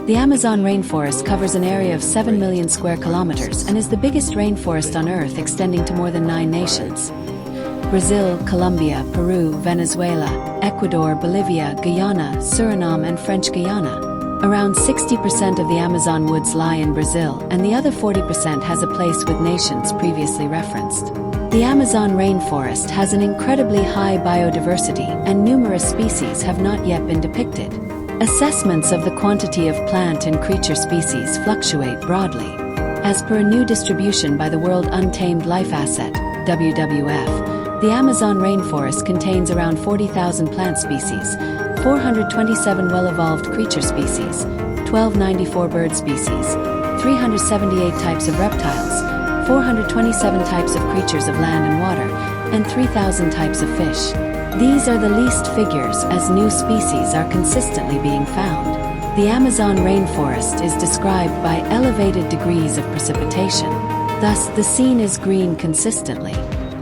The Amazon rainforest covers an area of 7 million square kilometers and is the biggest rainforest on Earth, extending to more than 9 nations. Brazil, Colombia, Peru, Venezuela, Ecuador, Bolivia, Guyana, Suriname and French Guiana. Around 60% of the Amazon woods lie in Brazil, and the other 40% has a place with nations previously referenced. The Amazon rainforest has an incredibly high biodiversity, and numerous species have not yet been depicted. Assessments of the quantity of plant and creature species fluctuate broadly. As per a new distribution by the World Untamed Life Asset, WWF, the Amazon rainforest contains around 40,000 plant species, 427 well-evolved creature species, 1294 bird species, 378 types of reptiles, 427 types of creatures of land and water, and 3,000 types of fish. These are the least figures, as new species are consistently being found. The Amazon rainforest is described by elevated degrees of precipitation. Thus, the scene is green consistently.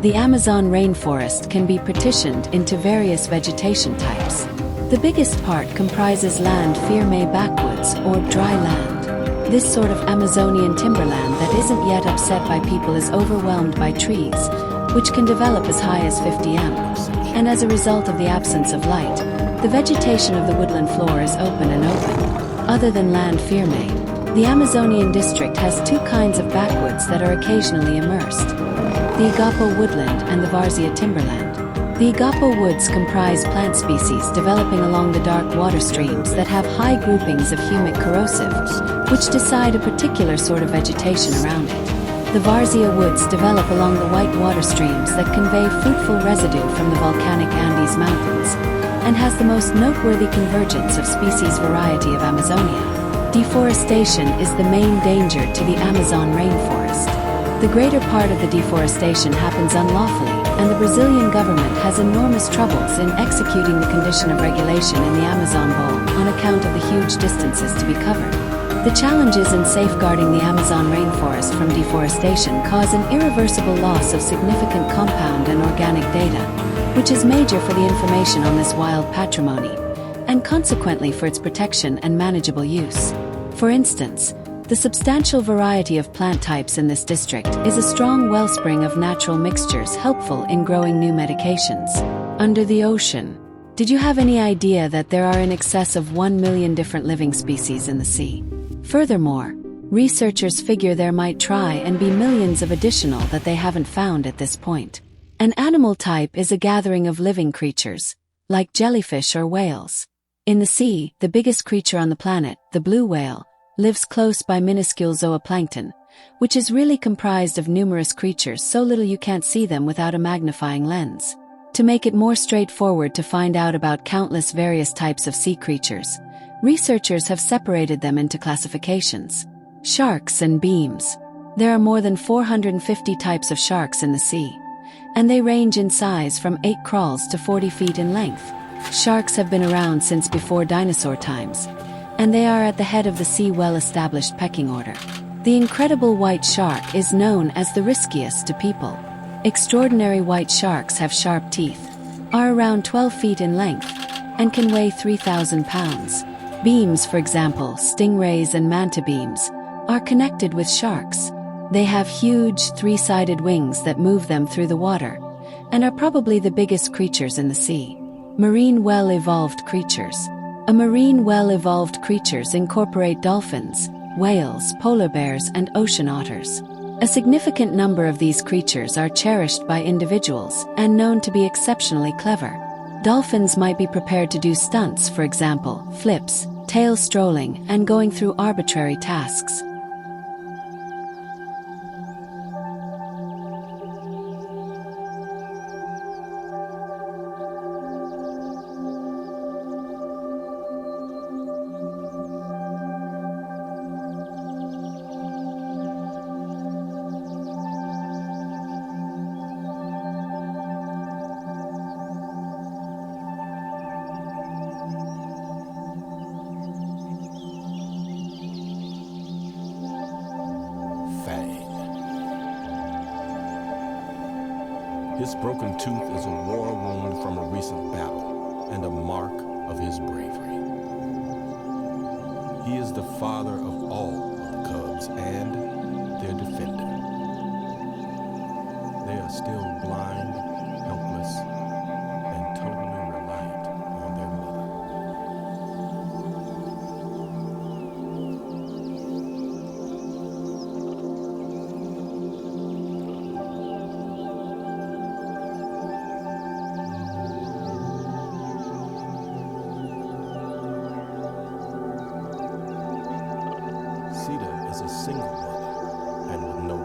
The Amazon rainforest can be partitioned into various vegetation types. The biggest part comprises land firme backwoods, or dry land. This sort of Amazonian timberland that isn't yet upset by people is overwhelmed by trees, which can develop as high as 50 m. And as a result of the absence of light, the vegetation of the woodland floor is open and open. Other than land firme, the Amazonian district has two kinds of backwoods that are occasionally immersed: the Agapo woodland and the Várzea timberland. The Agapo woods comprise plant species developing along the dark water streams that have high groupings of humic corrosive, which decide a particular sort of vegetation around it. The Várzea woods develop along the white water streams that convey fruitful residue from the volcanic Andes Mountains, and has the most noteworthy convergence of species variety of Amazonia. Deforestation is the main danger to the Amazon rainforest. The greater part of the deforestation happens unlawfully, and the Brazilian government has enormous troubles in executing the condition of regulation in the Amazon bowl on account of the huge distances to be covered. The challenges in safeguarding the Amazon rainforest from deforestation cause an irreversible loss of significant compound and organic data, which is major for the information on this wild patrimony, and consequently for its protection and manageable use. For instance, the substantial variety of plant types in this district is a strong wellspring of natural mixtures helpful in growing new medications. Under the ocean, did you have any idea that there are in excess of 1 million different living species in the sea? Furthermore, researchers figure there might try and be millions of additional that they haven't found at this point. An animal type is a gathering of living creatures, like jellyfish or whales. In the sea, the biggest creature on the planet, the blue whale, lives close by minuscule zooplankton, which is really comprised of numerous creatures so little you can't see them without a magnifying lens. To make it more straightforward to find out about countless various types of sea creatures, researchers have separated them into classifications. Sharks and beams. There are more than 450 types of sharks in the sea, and they range in size from 8 crawls to 40 feet in length. Sharks have been around since before dinosaur times, and they are at the head of the sea well-established pecking order. The incredible white shark is known as the riskiest to people. Extraordinary white sharks have sharp teeth, are around 12 feet in length, and can weigh 3,000 pounds. Beams, for example, stingrays and manta beams, are connected with sharks. They have huge, three-sided wings that move them through the water, and are probably the biggest creatures in the sea. Marine well-evolved creatures. Marine well-evolved creatures incorporate dolphins, whales, polar bears, and ocean otters. A significant number of these creatures are cherished by individuals and known to be exceptionally clever. Dolphins might be prepared to do stunts, for example, flips, tail strolling, and going through arbitrary tasks. His broken tooth is a war wound from a recent battle and a mark of his bravery. He is the father of all of the cubs and their defender. They are still blind, helpless, and totally reliant on their mother. Sita is a single mother and with no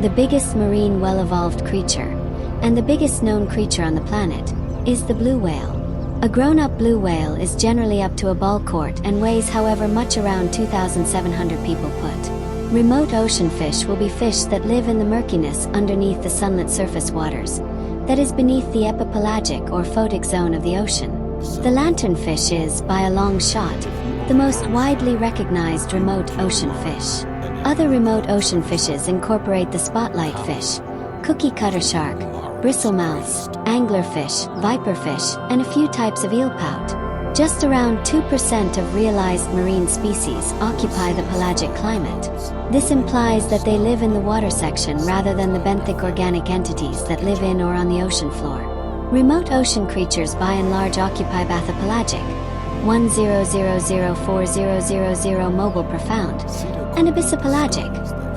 The biggest marine well-evolved creature, and the biggest known creature on the planet, is the blue whale. A grown-up blue whale is generally up to a ball court and weighs however much around 2,700 people put. Remote ocean fish will be fish that live in the murkiness underneath the sunlit surface waters, that is beneath the epipelagic or photic zone of the ocean. The lanternfish is, by a long shot, the most widely recognized remote ocean fish. Other remote ocean fishes incorporate the spotlight fish, cookie cutter shark, bristlemouths, anglerfish, viperfish, and a few types of eelpout. Just around 2% of realized marine species occupy the pelagic climate. This implies that they live in the water section rather than the benthic organic entities that live in or on the ocean floor. Remote ocean creatures by and large occupy bathopelagic, 10004000 mobile profound, and abyssopelagic,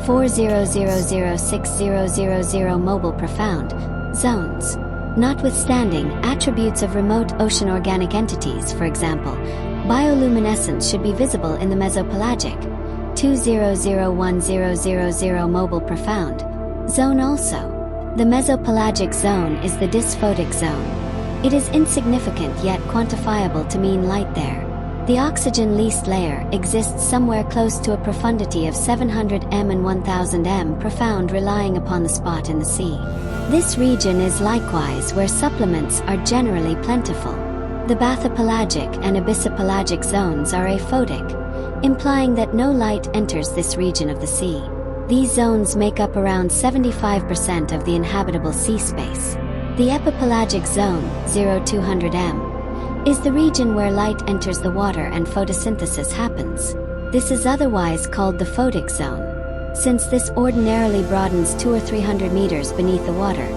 40006000 mobile profound, zones. Notwithstanding attributes of remote ocean organic entities, for example, bioluminescence should be visible in the mesopelagic, 200100 mobile profound, zone also. The mesopelagic zone is the dysphotic zone. It is insignificant yet quantifiable to mean light there. The oxygen least layer exists somewhere close to a profundity of 700 m and 1000 m profound, relying upon the spot in the sea. This region is likewise where supplements are generally plentiful. The bathopelagic and abyssopelagic zones are aphotic, implying that no light enters this region of the sea. These zones make up around 75% of the inhabitable sea space. The epipelagic zone, 0200 m, is the region where light enters the water and photosynthesis happens. This is otherwise called the photic zone, since this ordinarily broadens 200 or 300 meters beneath the water.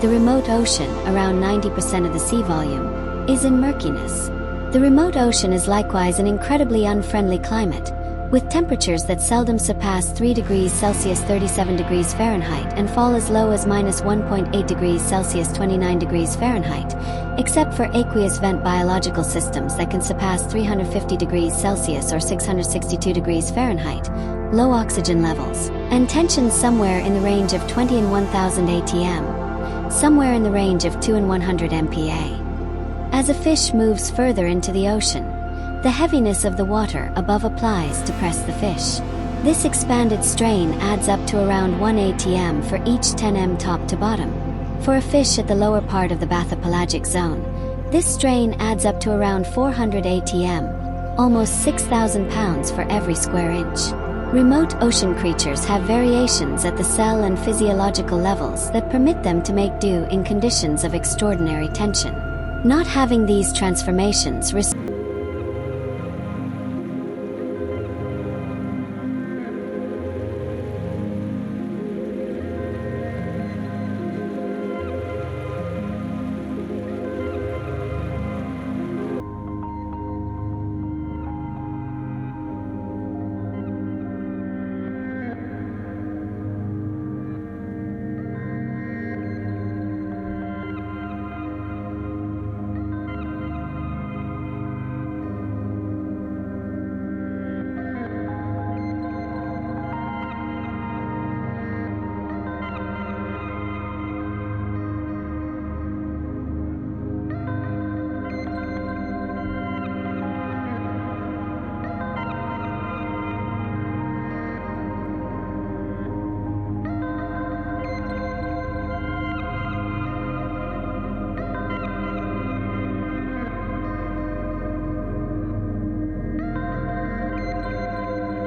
The remote ocean, around 90% of the sea volume, is in murkiness. The remote ocean is likewise an incredibly unfriendly climate, with temperatures that seldom surpass 3 degrees Celsius 37 degrees Fahrenheit and fall as low as -1.8 degrees Celsius 29 degrees Fahrenheit, except for aqueous vent biological systems that can surpass 350 degrees Celsius or 662 degrees Fahrenheit, low oxygen levels, and tensions somewhere in the range of 20 and 1000 atm, somewhere in the range of 2 and 100 MPa. As a fish moves further into the ocean, the heaviness of the water above applies to press the fish. This expanded strain adds up to around 1 atm for each 10 m top to bottom. For a fish at the lower part of the bathopelagic zone, this strain adds up to around 400 atm, almost 6,000 pounds for every square inch. Remote ocean creatures have variations at the cell and physiological levels that permit them to make do in conditions of extraordinary tension. Not having these transformations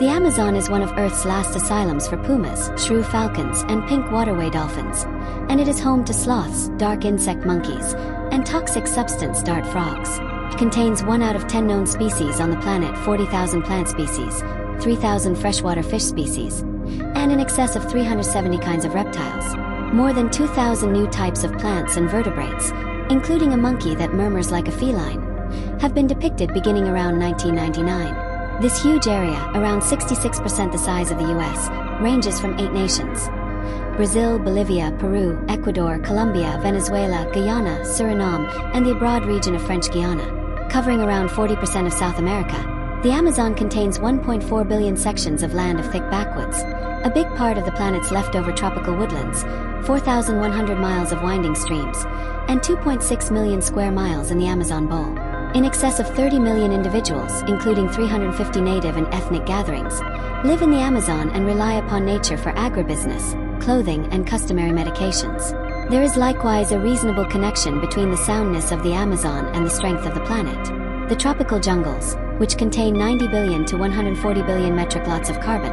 The Amazon is one of Earth's last asylums for pumas, shrew falcons, and pink waterway dolphins, and it is home to sloths, dark insect monkeys, and toxic substance dart frogs. It contains 1 out of 10 known species on the planet, 40,000 plant species, 3,000 freshwater fish species, and in excess of 370 kinds of reptiles. More than 2,000 new types of plants and vertebrates, including a monkey that murmurs like a feline, have been depicted beginning around 1999. This huge area, around 66% the size of the US, ranges from 8 nations: Brazil, Bolivia, Peru, Ecuador, Colombia, Venezuela, Guyana, Suriname, and the broad region of French Guiana. Covering around 40% of South America, the Amazon contains 1.4 billion sections of land of thick backwoods, a big part of the planet's leftover tropical woodlands, 4,100 miles of winding streams, and 2.6 million square miles in the Amazon Bowl. In excess of 30 million individuals, including 350 native and ethnic gatherings, live in the Amazon and rely upon nature for agribusiness, clothing, and customary medications. There is likewise a reasonable connection between the soundness of the Amazon and the strength of the planet. The tropical jungles, which contain 90 billion to 140 billion metric lots of carbon,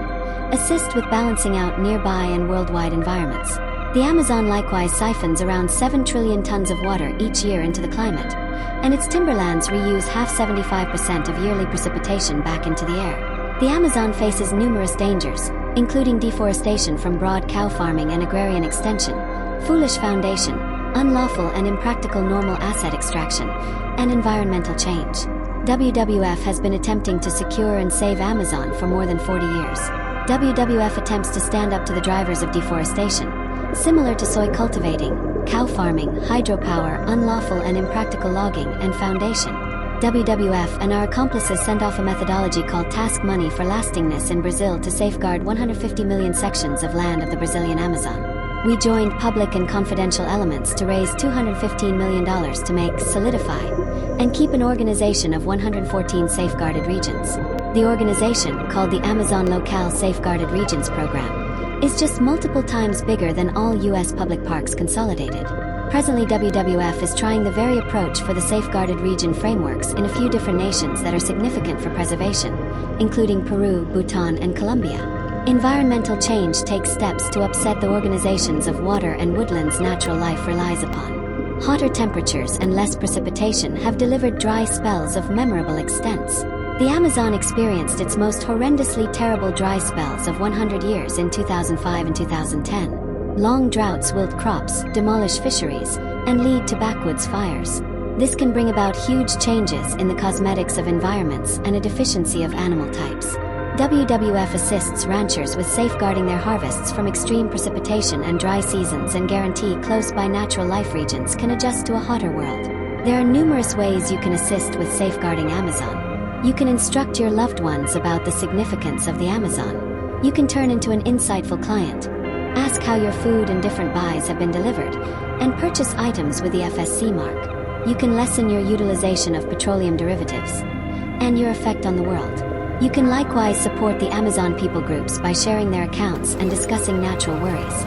assist with balancing out nearby and worldwide environments. The Amazon likewise siphons around 7 trillion tons of water each year into the climate, and its timberlands reuse 75% of yearly precipitation back into the air. The Amazon faces numerous dangers, including deforestation from broad cow farming and agrarian extension, foolish foundation, unlawful and impractical normal asset extraction, and environmental change. WWF has been attempting to secure and save Amazon for more than 40 years. WWF attempts to stand up to the drivers of deforestation, similar to soy cultivating, cow farming, hydropower, unlawful and impractical logging, and foundation. WWF and our accomplices sent off a methodology called Task Money for Lastingness in Brazil to safeguard 150 million sections of land of the Brazilian Amazon. We joined public and confidential elements to raise $215 million to make, solidify, and keep an organization of 114 safeguarded regions. The organization, called the Amazon Locale Safeguarded Regions Program, is just multiple times bigger than all U.S. public parks consolidated. Presently, WWF is trying the very approach for the safeguarded region frameworks in a few different nations that are significant for preservation, including Peru, Bhutan, and Colombia. Environmental change takes steps to upset the organizations of water and woodlands natural life relies upon. Hotter temperatures and less precipitation have delivered dry spells of memorable extents. The Amazon experienced its most horrendously terrible dry spells of 100 years in 2005 and 2010. Long droughts wilt crops, demolish fisheries, and lead to backwoods fires. This can bring about huge changes in the cosmetics of environments and a deficiency of animal types. WWF assists ranchers with safeguarding their harvests from extreme precipitation and dry seasons and guarantee close-by natural life regions can adjust to a hotter world. There are numerous ways you can assist with safeguarding Amazon. You can instruct your loved ones about the significance of the Amazon. You can turn into an insightful client. Ask how your food and different buys have been delivered, and purchase items with the FSC mark. You can lessen your utilization of petroleum derivatives and your effect on the world. You can likewise support the Amazon people groups by sharing their accounts and discussing natural worries.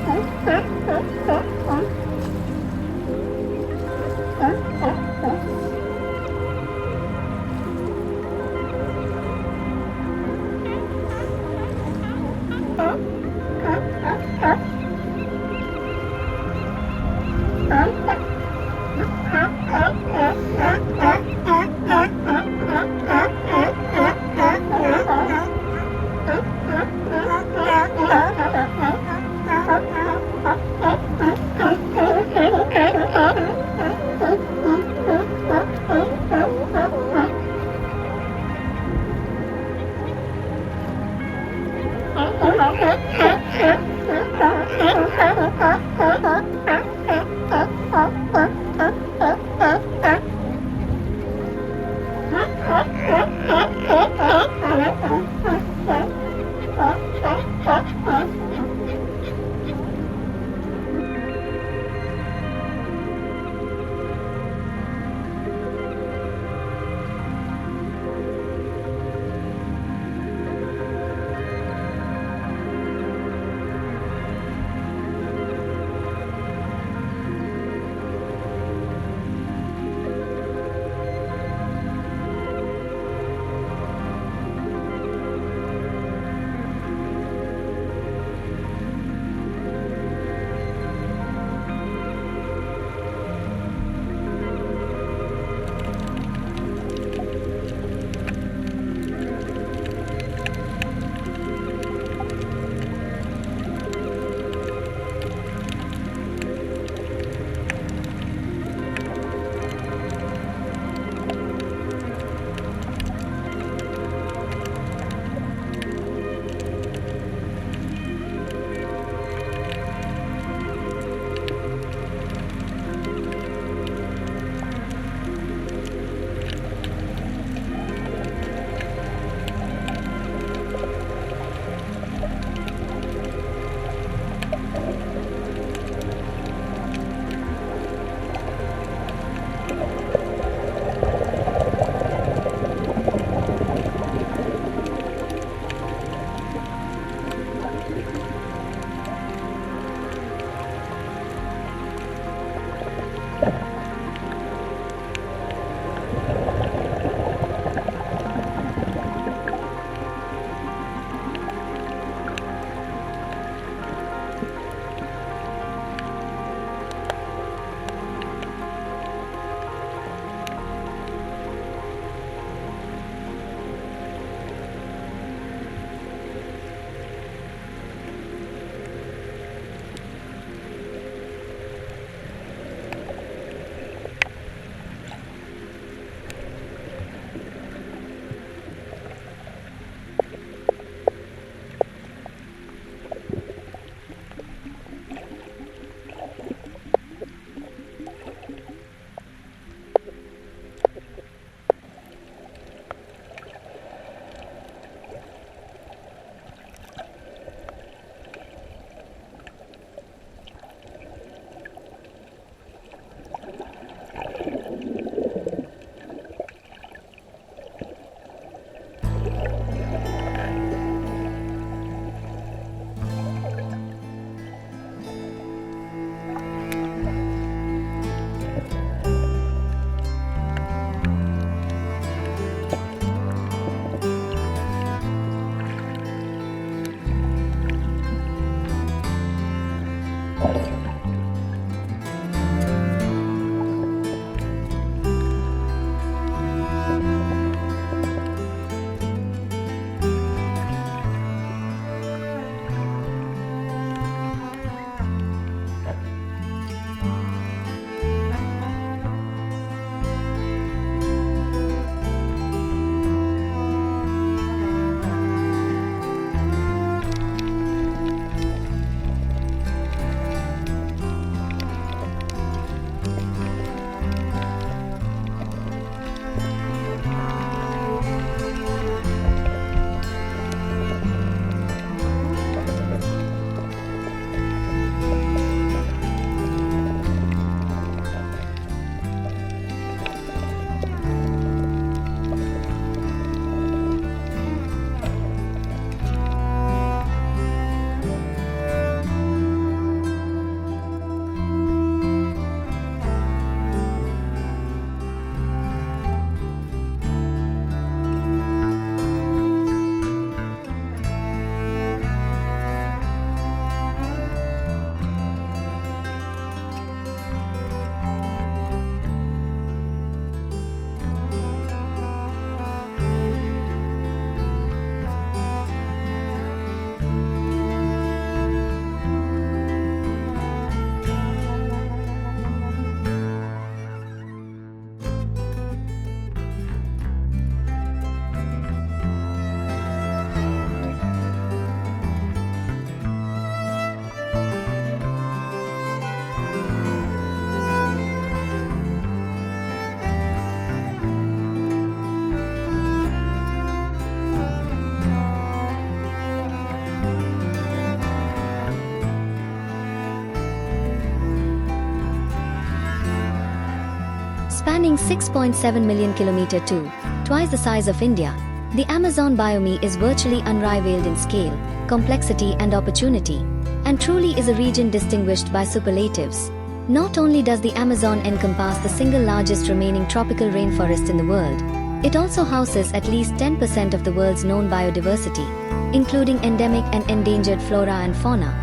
Spanning 6.7 million kilometers to twice the size of India, the Amazon biome is virtually unrivaled in scale, complexity and opportunity, and truly is a region distinguished by superlatives. Not only does the Amazon encompass the single largest remaining tropical rainforest in the world, it also houses at least 10% of the world's known biodiversity, including endemic and endangered flora and fauna,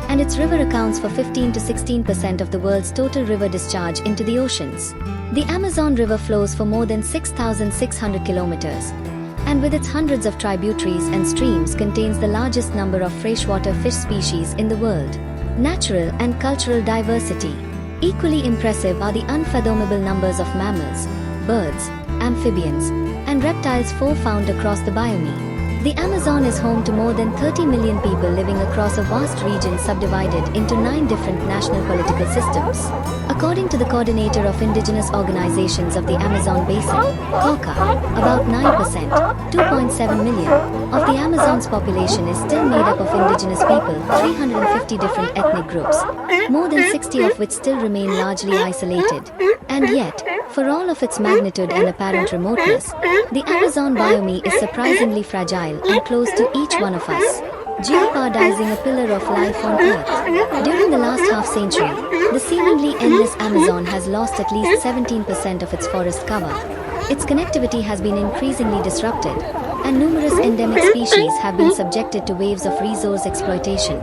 and its river accounts for 15 to 16% of the world's total river discharge into the oceans. The Amazon River flows for more than 6,600 kilometers, and with its hundreds of tributaries and streams contains the largest number of freshwater fish species in the world. Natural and cultural diversity. Equally impressive are the unfathomable numbers of mammals, birds, amphibians, and reptiles found across the biome. The Amazon is home to more than 30 million people living across a vast region subdivided into 9 different national political systems. According to the coordinator of indigenous organizations of the Amazon Basin, COCA, about 9%, 2.7 million, of the Amazon's population is still made up of indigenous people, 350 different ethnic groups, more than 60 of which still remain largely isolated. And yet, for all of its magnitude and apparent remoteness, the Amazon biome is surprisingly fragile and close to each one of us, jeopardizing a pillar of life on Earth. During the last half-century, the seemingly endless Amazon has lost at least 17% of its forest cover. Its connectivity has been increasingly disrupted, and numerous endemic species have been subjected to waves of resource exploitation.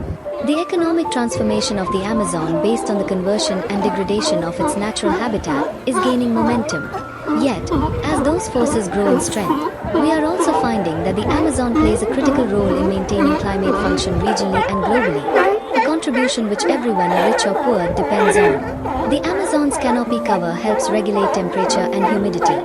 The economic transformation of the Amazon based on the conversion and degradation of its natural habitat is gaining momentum. Yet, as those forces grow in strength, we are also finding that the Amazon plays a critical role in maintaining climate function regionally and globally, a contribution which everyone, rich or poor, depends on. The Amazon's canopy cover helps regulate temperature and humidity,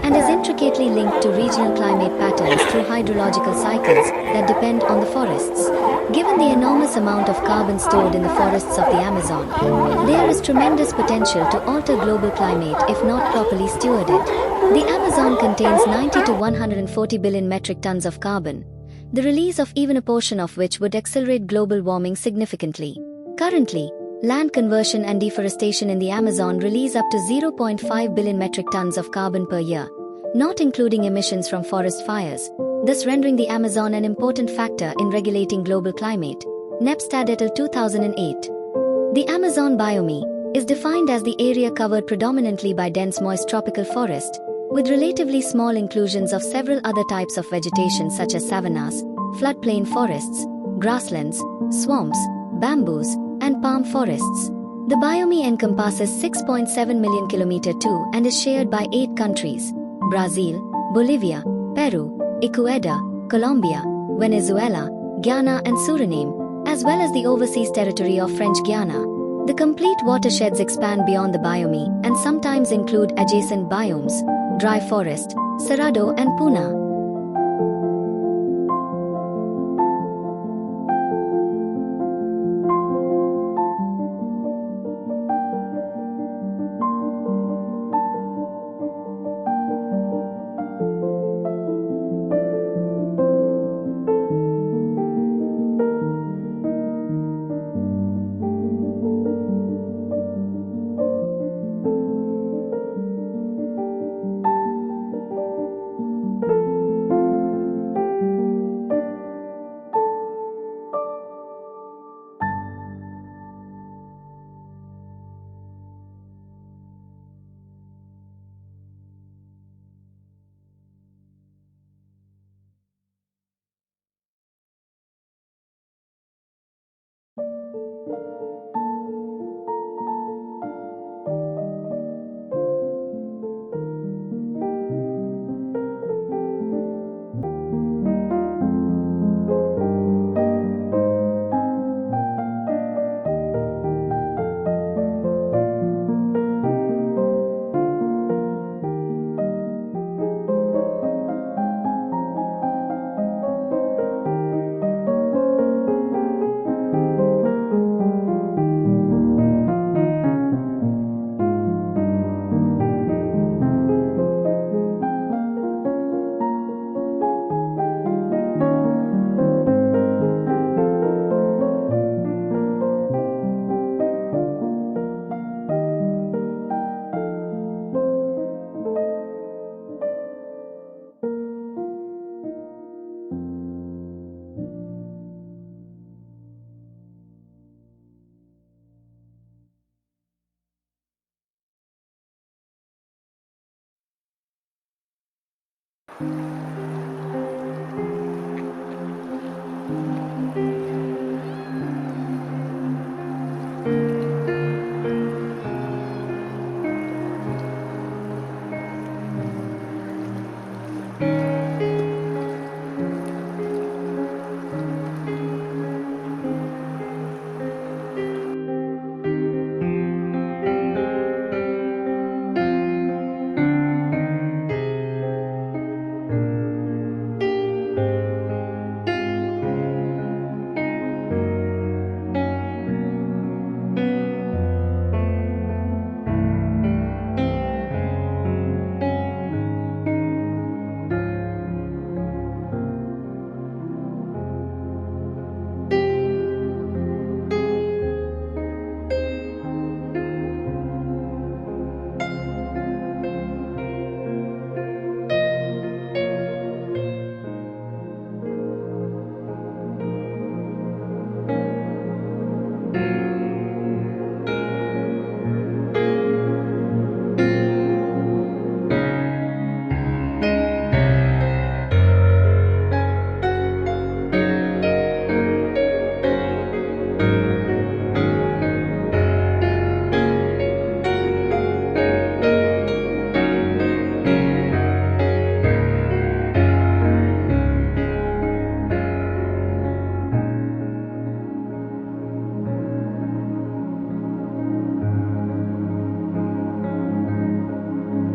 and is intricately linked to regional climate patterns through hydrological cycles that depend on the forests. Given the enormous amount of carbon stored in the forests of the Amazon, there is tremendous potential to alter global climate if not properly stewarded. The Amazon contains 90 to 140 billion metric tons of carbon, the release of even a portion of which would accelerate global warming significantly. Currently, land conversion and deforestation in the Amazon release up to 0.5 billion metric tons of carbon per year, not including emissions from forest fires, thus rendering the Amazon an important factor in regulating global climate. Nepstad et al. 2008. The Amazon biome is defined as the area covered predominantly by dense moist tropical forest, with relatively small inclusions of several other types of vegetation such as savannas, floodplain forests, grasslands, swamps, bamboos, and palm forests. The biome encompasses 6.7 million kilometers to and is shared by 8 countries: Brazil, Bolivia, Peru, Ecuador, Colombia, Venezuela, Guyana and Suriname, as well as the overseas territory of French Guiana. The complete watersheds expand beyond the biome and sometimes include adjacent biomes, dry forest, cerrado and puna.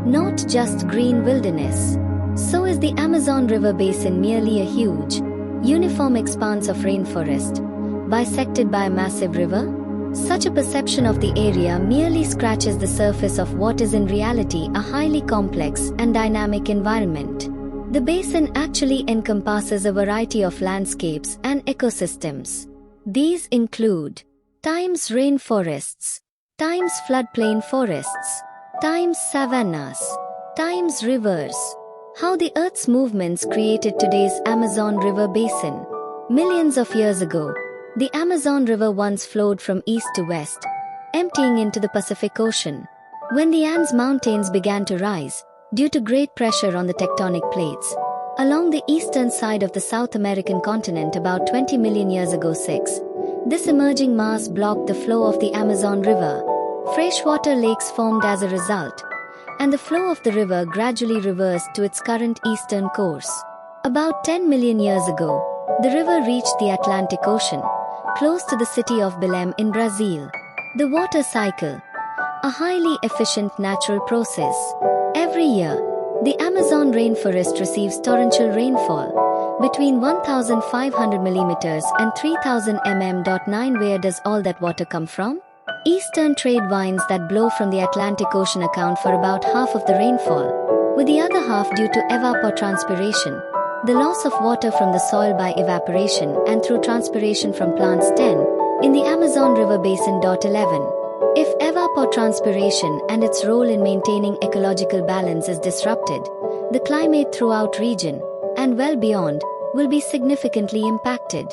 Not just green wilderness. So is the Amazon River basin merely a huge, uniform expanse of rainforest, bisected by a massive river? Such a perception of the area merely scratches the surface of what is in reality a highly complex and dynamic environment. The basin actually encompasses a variety of landscapes and ecosystems. These include times rainforests, times floodplain forests, times savannas, times rivers. How the Earth's movements created today's Amazon River basin. Millions of years ago, the Amazon River once flowed from east to west, emptying into the Pacific Ocean. When the Andes Mountains began to rise, due to great pressure on the tectonic plates, along the eastern side of the South American continent about 20 million years ago, this emerging mass blocked the flow of the Amazon River. Freshwater lakes formed as a result, and the flow of the river gradually reversed to its current eastern course. About 10 million years ago, the river reached the Atlantic Ocean, close to the city of Belém in Brazil. The water cycle, a highly efficient natural process. Every year, the Amazon rainforest receives torrential rainfall, between 1,500 millimeters and 3,000 mm. Where does all that water come from? Eastern trade winds that blow from the Atlantic Ocean account for about half of the rainfall, with the other half due to evapotranspiration, the loss of water from the soil by evaporation and through transpiration from plants. 10. In the Amazon River Basin. 11. If evapotranspiration and its role in maintaining ecological balance is disrupted, the climate throughout region, and well beyond, will be significantly impacted.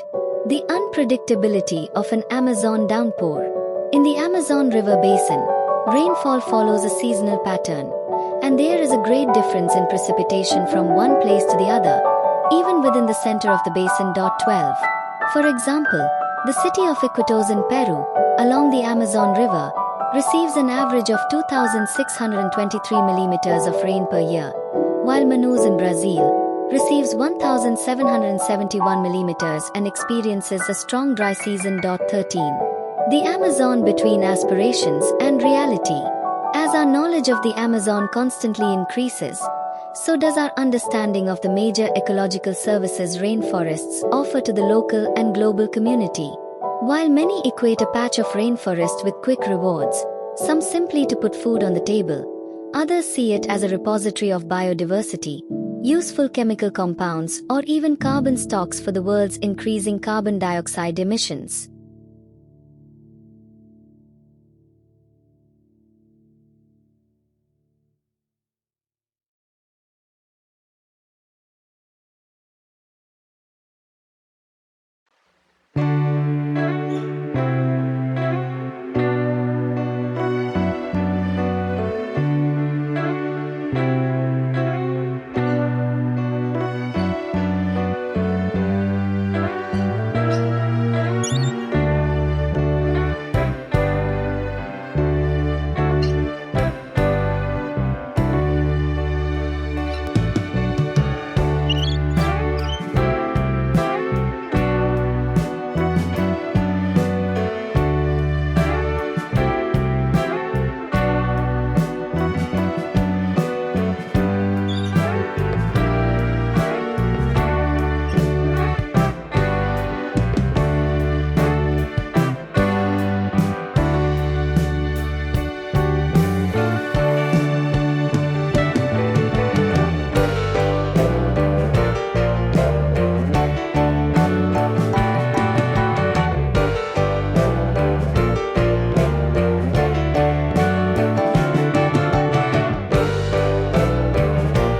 The unpredictability of an Amazon downpour. In the Amazon River basin, rainfall follows a seasonal pattern, and there is a great difference in precipitation from one place to the other, even within the center of the basin. 12. For example, the city of Iquitos in Peru, along the Amazon River, receives an average of 2,623 millimeters of rain per year, while Manaus in Brazil receives 1,771 millimeters and experiences a strong dry season. 13. The Amazon between aspirations and reality. As our knowledge of the Amazon constantly increases, so does our understanding of the major ecological services rainforests offer to the local and global community. While many equate a patch of rainforest with quick rewards, some simply to put food on the table, others see it as a repository of biodiversity, useful chemical compounds, or even carbon stocks for the world's increasing carbon dioxide emissions.